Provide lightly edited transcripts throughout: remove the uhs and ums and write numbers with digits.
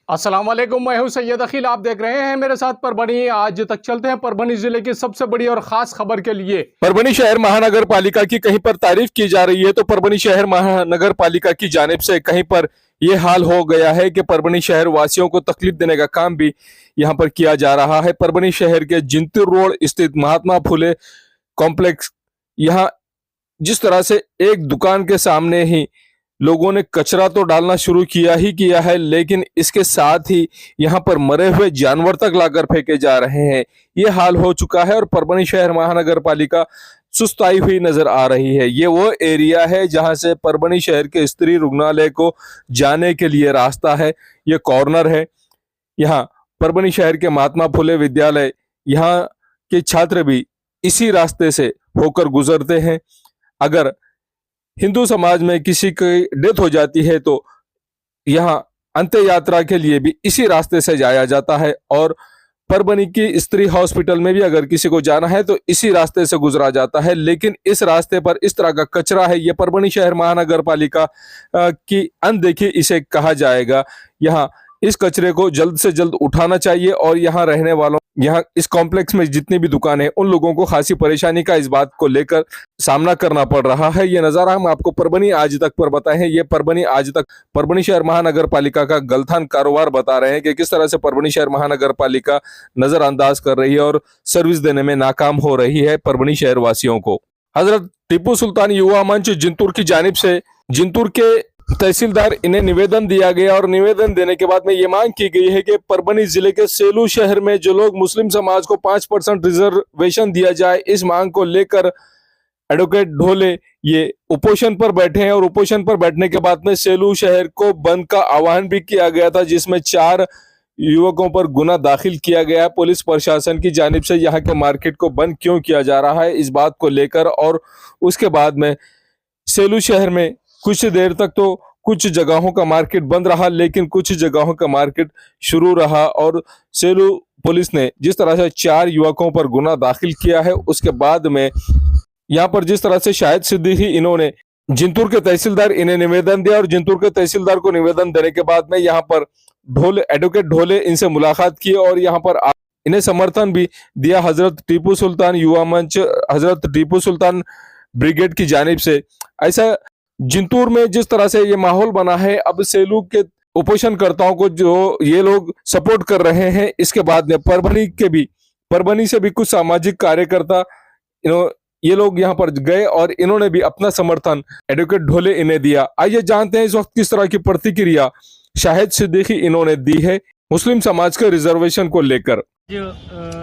अस्सलाम वालेकुम, मैं हूं सैयद अखिल। आप देख रहे हैं मेरे साथ परभनी। आज तक चलते हैं परभनी जिले की सबसे बड़ी और खास खबर के लिए। परभनी शहर महानगर पालिका की कहीं पर तारीफ की जा रही है तो परभनी शहर महानगर पालिका की जानिब से कहीं पर यह हाल हो गया है कि परभनी शहर वासियों को तकलीफ देने का काम भी यहां पर किया जा रहा है। परभनी शहर के जिंतूर रोड स्थित महात्मा फुले कॉम्प्लेक्स, यहाँ जिस तरह से एक दुकान के सामने ही लोगों ने कचरा तो डालना शुरू किया ही किया है, लेकिन इसके साथ ही यहाँ पर मरे हुए जानवर तक लाकर फेंके जा रहे हैं। ये हाल हो चुका है और परभनी शहर महानगर पालिका सुस्ताई हुई नजर आ रही है। ये वो एरिया है जहां से परभनी शहर के स्त्री रुग्णालय को जाने के लिए रास्ता है। ये कॉर्नर है। यहाँ परभनी शहर के महात्मा फुले विद्यालय, यहाँ के छात्र भी इसी रास्ते से होकर गुजरते हैं। अगर हिंदू समाज में किसी की डेथ हो जाती है तो यहाँ अंत्य यात्रा के लिए भी इसी रास्ते से जाया जाता है और परभनी की स्त्री हॉस्पिटल में भी अगर किसी को जाना है तो इसी रास्ते से गुजरा जाता है। लेकिन इस रास्ते पर इस तरह का कचरा है, ये परभनी शहर महानगर पालिका की अनदेखी इसे कहा जाएगा। यहाँ इस कचरे को जल्द से जल्द उठाना चाहिए और यहाँ रहने वालों, यहाँ इस कॉम्प्लेक्स में जितनी भी दुकानें, उन लोगों को खासी परेशानी का इस बात को लेकर सामना करना पड़ रहा है। ये नजारा हम आपको परभनी आज तक पर बताए हैं। ये परभनी आज तक परभनी शहर महानगर पालिका का गलथान कारोबार बता रहे हैं कि किस तरह से परभनी शहर महानगर पालिका नजरअंदाज कर रही है और सर्विस देने में नाकाम हो रही है परभनी शहर वासियों को। हजरत टीपू सुल्तान युवा मंच जिंतूर की जानिब से जिंतूर के तहसीलदार इन्हें निवेदन दिया गया और निवेदन देने के बाद में ये मांग की गई है कि परभनी जिले के सेलू शहर में जो लोग मुस्लिम समाज को 5% रिजर्वेशन दिया जाए, इस मांग को लेकर एडवोकेट ढोले ये उपोषण पर बैठे हैं। और उपोषण पर बैठने के बाद में सेलू शहर को बंद का आह्वान भी किया गया था, जिसमें 4 युवकों पर गुना दाखिल किया गया। पुलिस प्रशासन की जानिब से यहाँ के मार्केट को बंद क्यों किया जा रहा है इस बात को लेकर, और उसके बाद में सेलू शहर में कुछ देर तक तो कुछ जगहों का मार्केट बंद रहा, लेकिन कुछ जगहों का मार्केट शुरू रहा। और सेलू पुलिस ने जिस तरह से 4 युवकों पर गुना दाखिल किया है, उसके बाद में यहाँ पर जिस तरह से शाहिद सिद्दीकी इन्होंने जिंतूर के तहसीलदार इन्हें निवेदन दिया और जिंतूर के तहसीलदार को निवेदन देने के बाद में यहाँ पर एडवोकेट ढोले इनसे मुलाकात की और यहाँ पर इन्हें समर्थन भी दिया हजरत टीपू सुल्तान युवा मंच, हजरत टीपू सुल्तान ब्रिगेड की जानिब से। ऐसा जिंतूर में जिस तरह से ये माहौल बना है, अब सेलू के उपोषणकर्ताओं को जो ये लोग सपोर्ट कर रहे हैं, इसके बाद में परभनी से भी कुछ सामाजिक कार्यकर्ता ये लोग यहाँ पर गए और इन्होंने भी अपना समर्थन एडवोकेट ढोले इन्हें दिया। आइए जानते हैं इस वक्त किस तरह की प्रतिक्रिया शाहिद सिद्दीकी इन्होंने दी है मुस्लिम समाज के रिजर्वेशन को लेकर। जो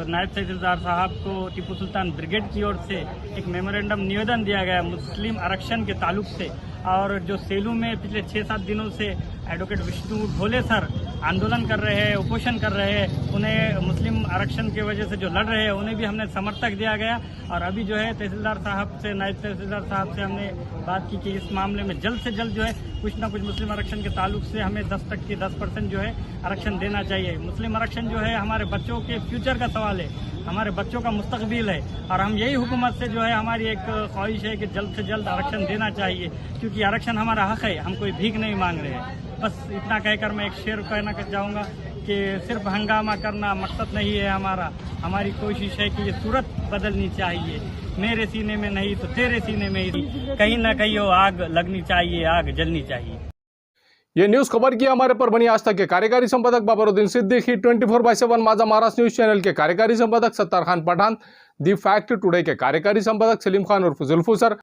नायब तहसीलदार साहब को टीपू सुल्तान ब्रिगेड की ओर से एक मेमोरेंडम निवेदन दिया गया मुस्लिम आरक्षण के ताल्लुक से, और जो सेलू में पिछले 6-7 दिनों से एडवोकेट विष्णु ढोले सर आंदोलन कर रहे हैं, उपोषण कर रहे हैं, उन्हें मुस्लिम आरक्षण की वजह से जो लड़ रहे हैं उन्हें भी हमने समर्थक दिया गया। और अभी जो है तहसीलदार साहब से, नायब तहसीलदार साहब से हमने बात की कि इस मामले में जल्द से जल्द जो है कुछ ना कुछ मुस्लिम आरक्षण के ताल्लुक से हमें 10% जो है आरक्षण देना चाहिए। मुस्लिम आरक्षण जो है हमारे बच्चों के फ्यूचर का सवाल है, हमारे बच्चों का मुस्तकबिल है, और हम यही हुकूमत से जो है हमारी एक ख्वाहिश है कि जल्द से जल्द आरक्षण देना चाहिए, क्योंकि आरक्षण हमारा हक है, हम कोई भीख नहीं मांग रहे हैं। बस इतना कहकर मैं एक शेर कहना चाहूँगा कि सिर्फ हंगामा करना मकसद नहीं है हमारा, हमारी कोशिश है कि ये सूरत बदलनी चाहिए। मेरे सीने में नहीं तो तेरे सीने में ही कहीं ना कहीं वो आग लगनी चाहिए, आग जलनी चाहिए। ये न्यूज खबर की हमारे परभनी आज तक के कार्यकारी संपादक बाबरुद्दीन सिद्दीकी, 24/7 माझा महाराष्ट्र न्यूज चैनल के कार्यकारी संपादक Sattar Khan Pathan, the fact today के कार्यकारी संपादक सलीम खान उर्फ जुल्फू सर,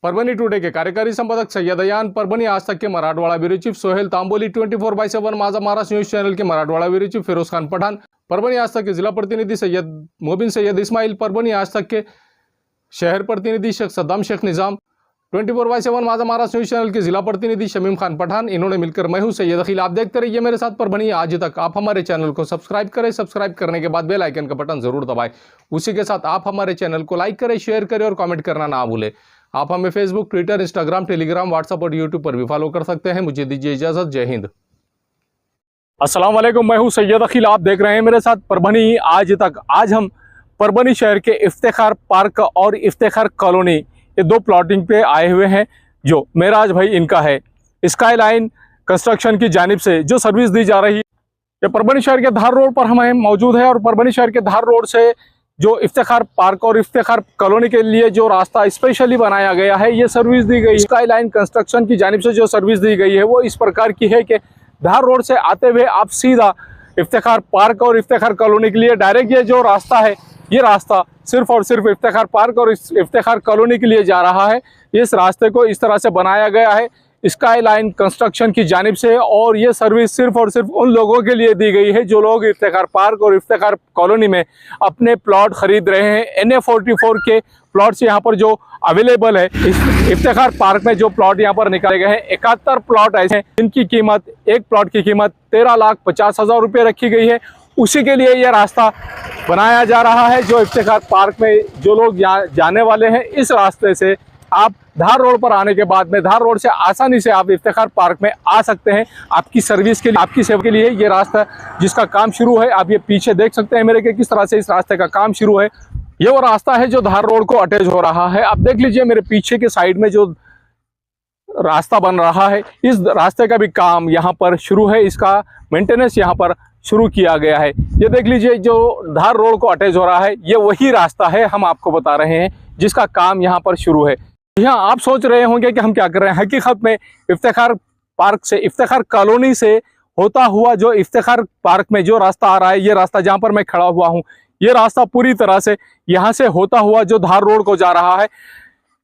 परभनी टुडे के कार्यकारी संपादक सैयद अयान, परभनी आज तक के मराठवाड़ा ब्यूरो चीफ सोहेल तांबोली, 24/7 माझा महाराष्ट्र न्यूज चैनल के मराठवाड़ा ब्यूरो चीफ फिरोज खान पठान, परभनी आज तक के जिला प्रतिनिधि सैयद मोबिन सैयद इस्माइल, परभनी आज तक के शहर प्रतिनिधि शेख सद्दाम शेख निजाम, 24/7 माझा महाराष्ट्र न्यूज चैनल के जिला प्रतिनिधि शमीम खान पठान, इन्होंने मिलकर मैं हूं सैयद अखिल। आप देखते रहिए मेरे साथ परभनी आज तक। आप हमारे चैनल को सब्सक्राइब करें, सब्सक्राइब करने के बाद बेल आइकन का बटन जरूर दबाएं। उसी के साथ आप हमारे चैनल को लाइक करें, शेयर करें और कमेंट करना ना भूलें। आप हमें Facebook, Twitter, Instagram, Telegram, WhatsApp और यूट्यूब पर भी फॉलो कर सकते हैं। मुझे दीजिए इजाजत। जय हिंद। अस्सलाम वालेकुम, मैं हूं सैयद अखिल। आप देख रहे हैं मेरे साथ परभनी आज तक। आज हम परभनी शहर के इफ्तिखार पार्क और इफ्तिखार कॉलोनी, ये 2 प्लॉटिंग पे आए हुए हैं जो मेराज भाई इनका है। स्काई लाइन कंस्ट्रक्शन की जानिब से जो सर्विस दी जा रही है। ये परभनी शहर के धार रोड पर हम मौजूद है और परभनी शहर के धार रोड से जो इफ्तिखार पार्क और इफ्तिखार कॉलोनी के लिए जो रास्ता स्पेशली बनाया गया है, ये सर्विस दी गई। स्काई लाइन कंस्ट्रक्शन की जानिब से जो सर्विस दी गई है वो इस प्रकार की है कि धार रोड से आते हुए आप सीधा इफ्तिखार पार्क और इफ्तिखार कॉलोनी के लिए डायरेक्ट ये जो रास्ता है, ये रास्ता सिर्फ और सिर्फ इफ्तिखार पार्क और इफ्तिखार कॉलोनी के लिए जा रहा है। इस रास्ते को इस तरह से बनाया गया है स्काई लाइन कंस्ट्रक्शन की जानिब से, और ये सर्विस सिर्फ और सिर्फ उन लोगों के लिए दी गई है जो लोग इफ्तिखार पार्क और इफ्तिखार कॉलोनी में अपने प्लॉट खरीद रहे हैं। NA44 के प्लॉट्स यहाँ पर जो अवेलेबल है, इस इफ्तिखार पार्क में जो प्लॉट यहाँ पर निकाले गए हैं 71 प्लॉट ऐसे हैं जिनकी कीमत, एक प्लॉट की कीमत 13,50,000 रुपये रखी गई है। उसी के लिए यह रास्ता बनाया जा रहा है जो इफ्तिखार पार्क में जो लोग जाने वाले हैं, इस रास्ते से आप धार रोड पर आने के बाद में धार रोड से आसानी से आप इफ्तिखार पार्क में आ सकते हैं। आपकी सर्विस के लिए, आपकी सेवा के लिए ये रास्ता जिसका काम शुरू है, आप ये पीछे देख सकते हैं मेरे के किस तरह से इस रास्ते का काम शुरू है। ये वो रास्ता है जो धार रोड को अटैच हो रहा है। आप देख लीजिए मेरे पीछे के साइड में जो रास्ता बन रहा है, इस रास्ते का भी काम यहाँ पर शुरू है, इसका मेंटेनेंस यहाँ पर शुरू किया गया है। ये देख लीजिए जो धार रोड को अटैच हो रहा है, ये वही रास्ता है हम आपको बता रहे हैं जिसका काम यहाँ पर शुरू है। यहाँ आप सोच रहे होंगे कि हम क्या कर रहे हैं। हकीकत में इफ्तिखार पार्क से, इफ्तिखार कॉलोनी से होता हुआ जो इफ्तिखार पार्क में जो रास्ता आ रहा है, ये रास्ता जहाँ पर मैं खड़ा हुआ हूँ, ये रास्ता पूरी तरह से यहाँ से होता हुआ जो धार रोड को जा रहा है।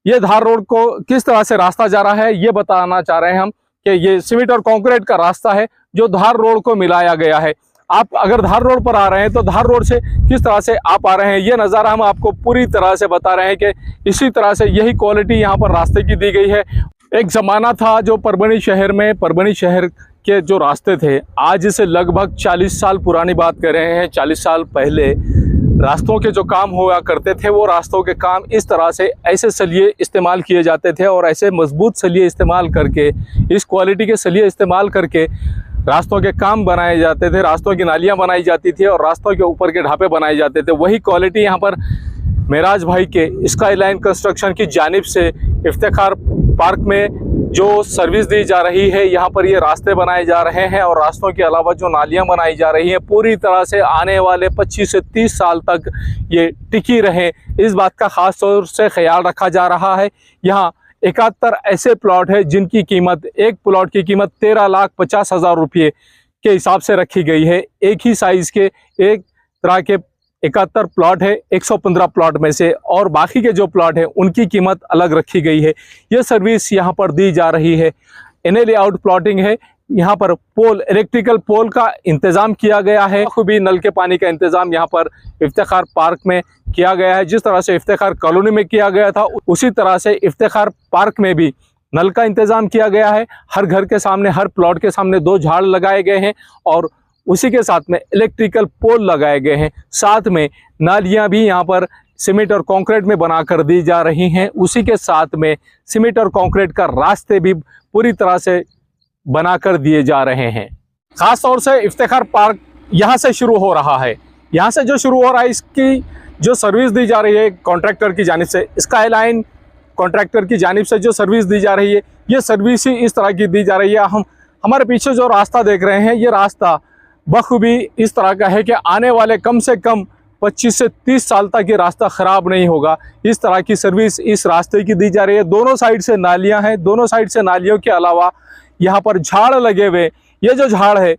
ये धार रोड को किस तरह से रास्ता जा रहा है ये बताना चाह रहे हैं हम कि ये सीमेंट और कंक्रीट का रास्ता है जो धार रोड को मिलाया गया है। आप अगर धार रोड पर आ रहे हैं तो धार रोड से किस तरह से आप आ रहे हैं ये नज़ारा हम आपको पूरी तरह से बता रहे हैं कि इसी तरह से यही क्वालिटी यहाँ पर रास्ते की दी गई है। एक ज़माना था जो परभनी शहर में, परभनी शहर के जो रास्ते थे, आज से लगभग 40 साल पुरानी बात कर रहे हैं। 40 साल पहले रास्तों के जो काम हुआ करते थे, वो रास्तों के काम इस तरह से ऐसे सलिए इस्तेमाल किए जाते थे और ऐसे मजबूत सलिए इस्तेमाल करके, इस क्वालिटी के सलिए इस्तेमाल करके रास्तों के काम बनाए जाते थे, रास्तों की नालियां बनाई जाती थी और रास्तों के ऊपर के ढापे बनाए जाते थे। वही क्वालिटी यहाँ पर मेराज भाई के स्काई लाइन कंस्ट्रक्शन की जानिब से इफ्तिखार पार्क में जो सर्विस दी जा रही है, यहाँ पर ये रास्ते बनाए जा रहे हैं और रास्तों के अलावा जो नालियां बनाई जा रही हैं पूरी तरह से आने वाले 25 से 30 साल तक ये टिकी रहे, इस बात का ख़ास तौर से ख्याल रखा जा रहा है। यहाँ 71 ऐसे प्लॉट है जिनकी कीमत, एक प्लॉट की कीमत 13,50,000 रुपये के हिसाब से रखी गई है। एक ही साइज़ के, एक तरह के 71 प्लॉट है 115 प्लॉट में से, और बाकी के जो प्लॉट है उनकी कीमत अलग रखी गई है। ये सर्विस यहाँ पर दी जा रही है। NA लेआउट प्लॉटिंग है। यहाँ पर पोल, इलेक्ट्रिकल पोल का इंतज़ाम किया गया है। खूबी नल के पानी का इंतज़ाम यहाँ पर इफ्तिखार पार्क में किया गया है। जिस तरह से इफ्तिखार कॉलोनी में किया गया था, उसी तरह से इफ्तिखार पार्क में भी नल का इंतज़ाम किया गया है। हर घर के सामने, हर प्लॉट के सामने 2 झाड़ लगाए गए हैं और उसी के साथ में इलेक्ट्रिकल पोल लगाए गए हैं। साथ में नालियाँ भी यहाँ पर सीमेंट और कंक्रीट में बनाकर दी जा रही हैं। उसी के साथ में सीमेंट और कंक्रीट का रास्ते भी पूरी तरह से बनाकर दिए जा रहे हैं। ख़ास तौर से इफ्तिखार पार्क यहाँ से शुरू हो रहा है। यहाँ से जो शुरू हो रहा है, इसकी जो सर्विस दी जा रही है कॉन्ट्रैक्टर की जानिब से, स्काई लाइन कॉन्ट्रैक्टर की जानिब से जो सर्विस दी जा रही है, ये सर्विस ही इस तरह की दी जा रही है। हम हमारे पीछे जो रास्ता देख रहे हैं, ये रास्ता बखूबी इस तरह का है कि आने वाले कम से कम 25 से 30 साल तक ये रास्ता ख़राब नहीं होगा। इस तरह की सर्विस इस रास्ते की दी जा रही है। दोनों साइड से नालियाँ हैं। दोनों साइड से नालियों के अलावा यहाँ पर झाड़ लगे हुए, ये जो झाड़ है,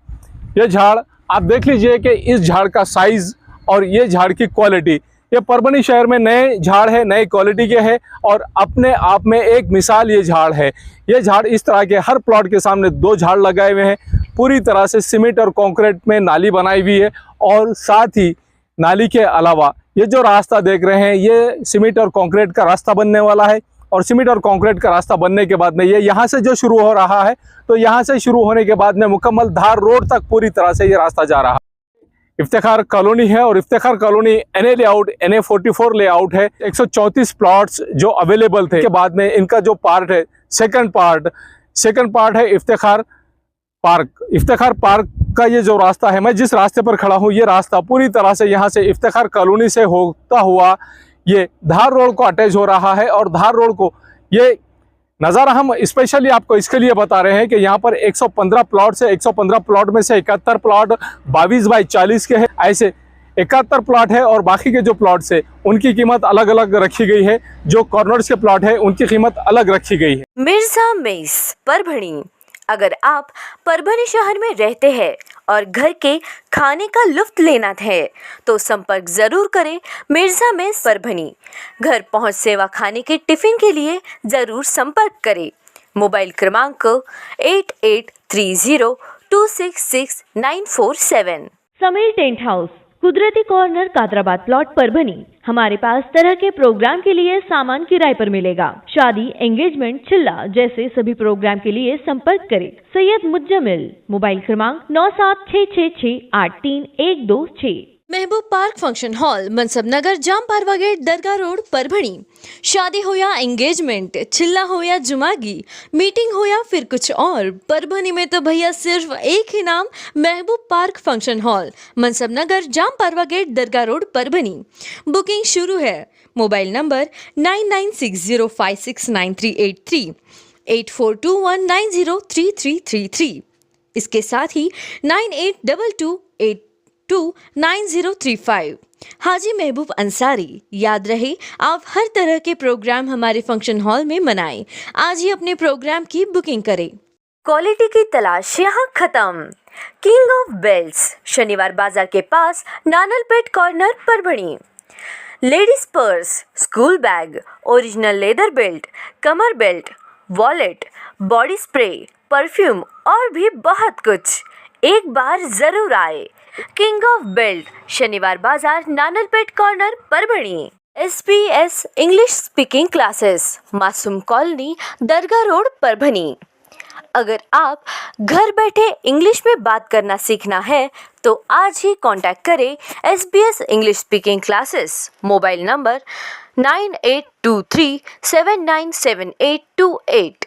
ये झाड़ आप देख लीजिए कि इस झाड़ का साइज़ और ये झाड़ की क्वालिटी, ये परभनी शहर में नए झाड़ है, नए क्वालिटी के हैं और अपने आप में एक मिसाल ये झाड़ है। ये झाड़ इस तरह के हर प्लॉट के सामने 2 झाड़ लगाए हुए हैं। पूरी तरह से सीमेंट और कंक्रीट में नाली बनाई हुई है और साथ ही नाली के अलावा ये जो रास्ता देख रहे हैं, ये सीमेंट और कंक्रीट का रास्ता बनने वाला है। और सीमेंट और कंक्रीट का रास्ता बनने के बाद में ये यहाँ से जो शुरू हो रहा है, तो यहाँ से शुरू होने के बाद में मुकम्मल धार रोड तक पूरी तरह से ये रास्ता जा रहा है। इफ्तिखार कॉलोनी है और Iftikhar colony NA layout, NA44 layout है। 134 प्लॉट्स जो अवेलेबल थे के बाद में इनका जो पार्ट है, सेकंड पार्ट है इफ्तिखार पार्क। इफ्तिखार पार्क का ये जो रास्ता है, मैं जिस रास्ते पर खड़ा हूँ, ये रास्ता पूरी तरह से यहाँ से इफ्तिखार कॉलोनी से होता हुआ ये धार रोड को अटैच हो रहा है और धार रोड को ये नज़ारा हम स्पेशली आपको इसके लिए बता रहे हैं कि यहाँ पर 115 प्लॉट से 115 प्लॉट में से 71 प्लॉट 22 बाई 40 के हैं। ऐसे 71 प्लॉट है और बाकी के जो प्लॉट्स है उनकी कीमत अलग अलग रखी गई है। जो कॉर्नर्स के प्लॉट है उनकी कीमत अलग रखी गई है। मिर्जा मेस परभणी। अगर आप परभणी शहर में रहते हैं और घर के खाने का लुत्फ लेना है तो संपर्क जरूर करें मिर्जा मेस परभणी। घर पहुंच सेवा खाने के टिफिन के लिए जरूर संपर्क करें। मोबाइल क्रमांक 8830266947। समीर टेंट हाउस, कुदरती कॉर्नर, कादराबाद प्लॉट, परभणी। हमारे पास तरह के प्रोग्राम के लिए सामान किराए पर मिलेगा। शादी, एंगेजमेंट, चिल्ला जैसे सभी प्रोग्राम के लिए संपर्क करें सैयद मुज्जमिल। मोबाइल क्रमांक 9766683126। महबूब पार्क फंक्शन हॉल, मनसब नगर, जाम पारवा गेट, दरगाह रोड, परभणी। शादी हो या एंगेजमेंट, चिल्ला हो या जुमागी, मीटिंग हो या फिर कुछ और, परभणी में तो भैया सिर्फ एक ही नाम, महबूब पार्क फंक्शन हॉल, मनसब नगर, जाम पारवा गेट, दरगाह रोड, परभणी। बुकिंग शुरू है। Mobile number 9960569383, 8421903333। इसके साथ ही 9822829035। हाजी महबूब अंसारी। याद रहे, आप हर तरह के प्रोग्राम हमारे फंक्शन हॉल में मनाएं। आज ही अपने प्रोग्राम की बुकिंग करें। क्वालिटी की तलाश यहाँ खत्म। किंग ऑफ बेल्ट्स, शनिवार बाजार के पास, Nanalpet corner, Parbhani. Ladies purse, school bag, original leather belt, कमर belt, wallet, body spray, perfume और भी बहुत कुछ। एक बार जरूर आए। किंग ऑफ बेल्ट, शनिवार बाजार, Nanalpet corner, Parbhani. SBS English speaking classes, Masoom colony, Dargah road, Parbhani. अगर आप घर बैठे इंग्लिश में बात करना सीखना है तो आज ही कांटेक्ट करें SBS English speaking classes. Mobile number 9823797828।